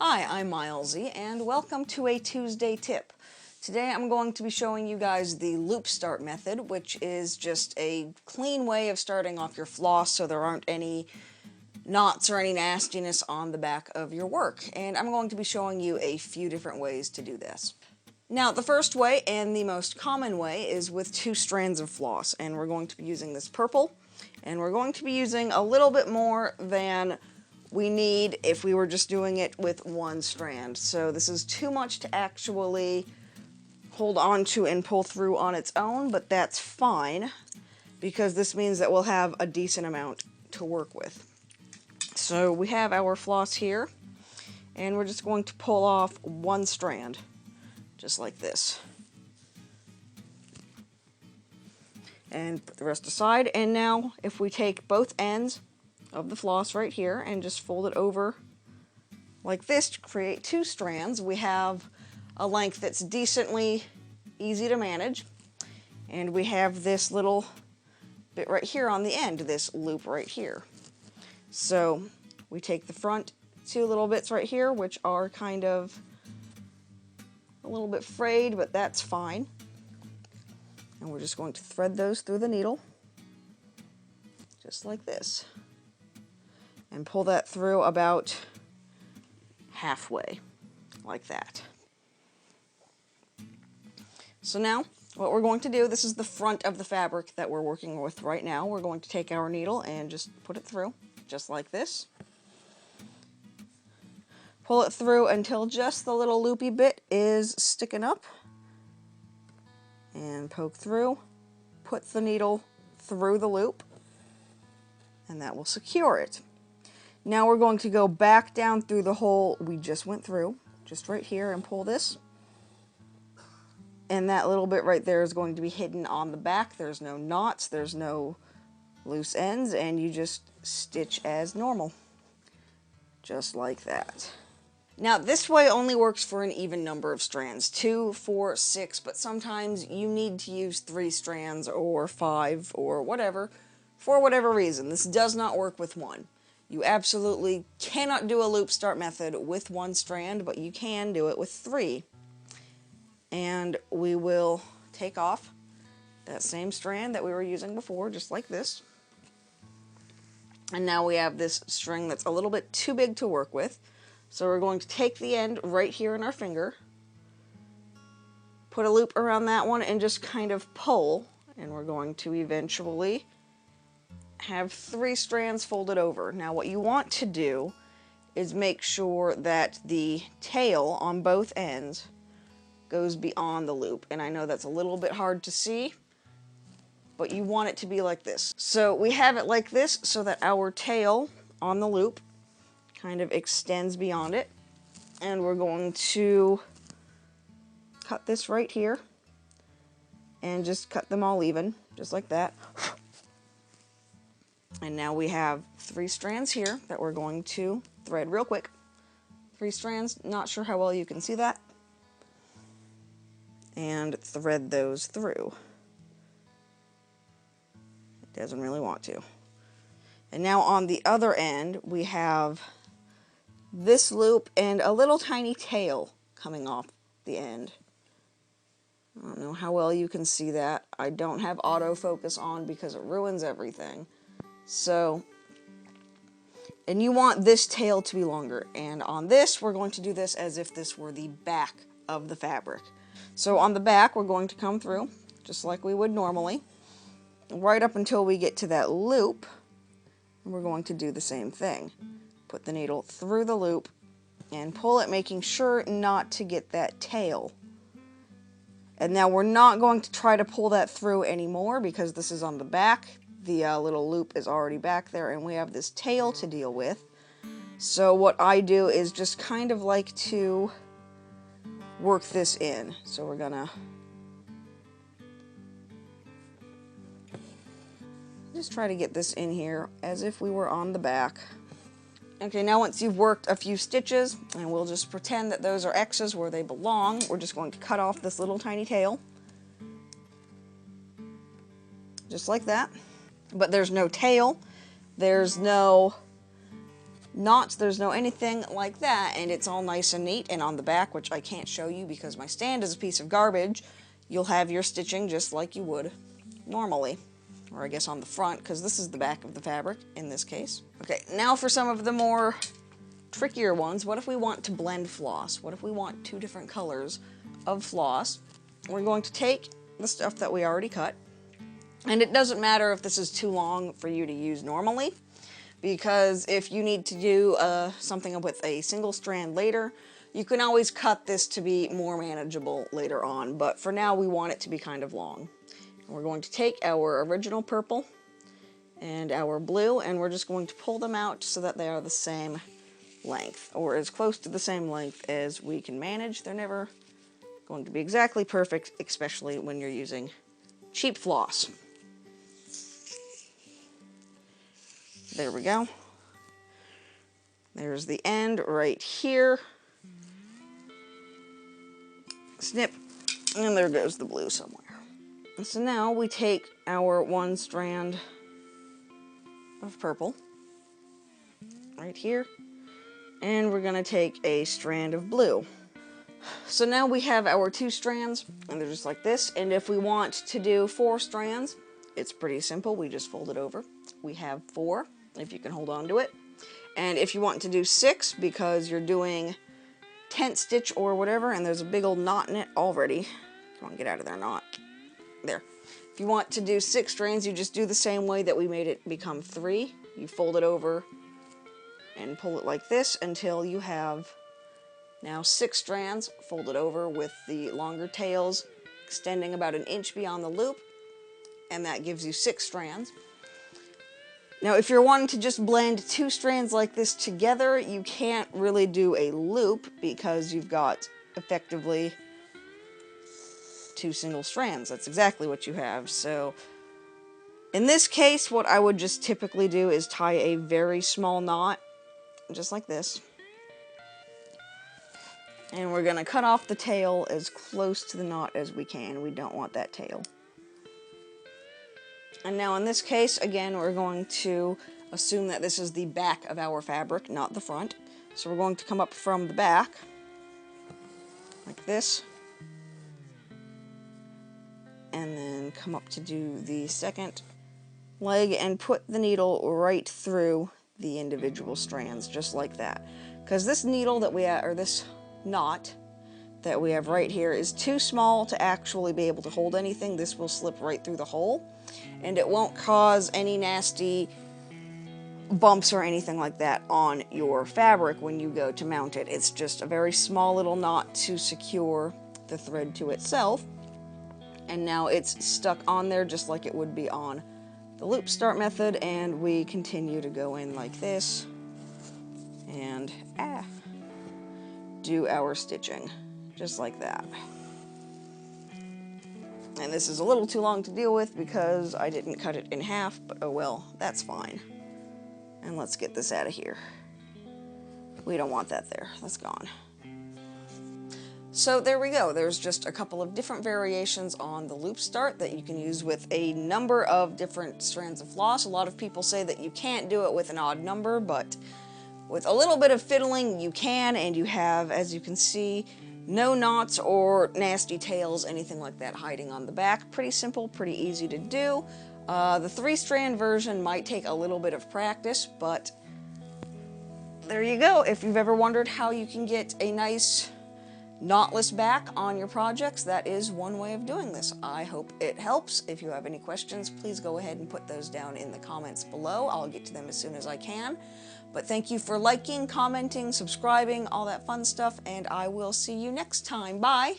Hi, I'm Milesy, and welcome to a Tuesday tip. Today I'm going to be showing you guys the loop start method, which is just a clean way of starting off your floss so there aren't any knots or any nastiness on the back of your work. And I'm going to be showing you a few different ways to do this. Now, the first way, and the most common way, is with 2 strands of floss, and we're going to be using this purple, and we're going to be using a little bit more than we need if we were just doing it with 1 strand. So this is too much to actually hold on to and pull through on its own, but that's fine because this means that we'll have a decent amount to work with. So we have our floss here, and we're just going to pull off 1 strand, just like this. And put the rest aside, and now if we take both ends of the floss right here and just fold it over like this to create 2 strands, we have a length that's decently easy to manage, and we have this little bit right here on the end, this loop right here. So we take the front 2 little bits right here, which are kind of a little bit frayed, but that's fine, and we're just going to thread those through the needle just like this, and pull that through about halfway, like that. So now, what we're going to do, this is the front of the fabric that we're working with right now. We're going to take our needle and just put it through, just like this. Pull it through until just the little loopy bit is sticking up. And poke through, put the needle through the loop, and that will secure it. Now we're going to go back down through the hole we just went through, just right here, and pull this. And that little bit right there is going to be hidden on the back. There's no knots, there's no loose ends, and you just stitch as normal. Just like that. Now this way only works for an even number of strands, 2, 4, 6, but sometimes you need to use 3 strands or 5 or whatever, for whatever reason. This does not work with 1. You absolutely cannot do a loop start method with 1 strand, but you can do it with 3. And we will take off that same strand that we were using before, just like this. And now we have this string that's a little bit too big to work with. So we're going to take the end right here in our finger, put a loop around that one, and just kind of pull. And we're going to eventually have 3 strands folded over. Now what you want to do is make sure that the tail on both ends goes beyond the loop. And I know that's a little bit hard to see, but you want it to be like this. So we have it like this so that our tail on the loop kind of extends beyond it. And we're going to cut this right here and just cut them all even, just like that. And now we have 3 strands here that we're going to thread real quick. 3 strands, not sure how well you can see that. And thread those through. It doesn't really want to. And now on the other end, we have this loop and a little tiny tail coming off the end. I don't know how well you can see that. I don't have autofocus on because it ruins everything. So, and you want this tail to be longer, and on this we're going to do this as if this were the back of the fabric. So on the back we're going to come through just like we would normally, right up until we get to that loop, and we're going to do the same thing. Put the needle through the loop and pull it, making sure not to get that tail. And now we're not going to try to pull that through anymore because this is on the back. The little loop is already back there, and we have this tail to deal with. So what I do is just kind of like to work this in. So we're gonna just try to get this in here as if we were on the back. Okay, now once you've worked a few stitches, and we'll just pretend that those are X's where they belong, we're just going to cut off this little tiny tail. Just like that. But there's no tail, there's no knots, there's no anything like that, and it's all nice and neat. And on the back, which I can't show you because my stand is a piece of garbage, you'll have your stitching just like you would normally. Or I guess on the front, because this is the back of the fabric in this case. Okay, now for some of the more trickier ones. What if we want to blend floss? What if we want 2 different colors of floss? We're going to take the stuff that we already cut, and it doesn't matter if this is too long for you to use normally, because if you need to do something with a single strand later, you can always cut this to be more manageable later on, but for now we want it to be kind of long. We're going to take our original purple and our blue, and we're just going to pull them out so that they are the same length, or as close to the same length as we can manage. They're never going to be exactly perfect, especially when you're using cheap floss. There we go. There's the end right here. Snip, and there goes the blue somewhere. And so now we take our 1 strand of purple right here, and we're going to take a strand of blue. So now we have our 2 strands, and they're just like this. And if we want to do 4 strands, it's pretty simple. We just fold it over. We have 4, if you can hold on to it. And if you want to do 6, because you're doing tent stitch or whatever, and there's a big old knot in it already. Come on, get out of there, knot. There. If you want to do 6 strands, you just do the same way that we made it become 3. You fold it over and pull it like this until you have now 6 strands folded over with the longer tails extending about 1 inch beyond the loop, and that gives you 6 strands. Now if you're wanting to just blend 2 strands like this together, you can't really do a loop because you've got effectively 2 single strands. That's exactly what you have. So in this case, what I would just typically do is tie a very small knot, just like this. And we're going to cut off the tail as close to the knot as we can. We don't want that tail. And now in this case, again, we're going to assume that this is the back of our fabric, not the front. So we're going to come up from the back, like this. And then come up to do the second leg and put the needle right through the individual strands, just like that. Because this needle that we have, or this knot that we have right here, is too small to actually be able to hold anything. This will slip right through the hole, and it won't cause any nasty bumps or anything like that on your fabric when you go to mount it. It's just a very small little knot to secure the thread to itself. And now it's stuck on there just like it would be on the loop start method, and we continue to go in like this and do our stitching just like that. And this is a little too long to deal with because I didn't cut it in half, but oh well, that's fine. And let's get this out of here. We don't want that there. That's gone. So there we go. There's just a couple of different variations on the loop start that you can use with a number of different strands of floss. A lot of people say that you can't do it with an odd number, but with a little bit of fiddling you can, and you have, as you can see, no knots or nasty tails, anything like that hiding on the back. Pretty simple, pretty easy to do. The 3-strand version might take a little bit of practice, but there you go. If you've ever wondered how you can get a nice knotless back on your projects, that is one way of doing this. I hope it helps. If you have any questions, please go ahead and put those down in the comments below. I'll get to them as soon as I can. But thank you for liking, commenting, subscribing, all that fun stuff, and I will see you next time. Bye!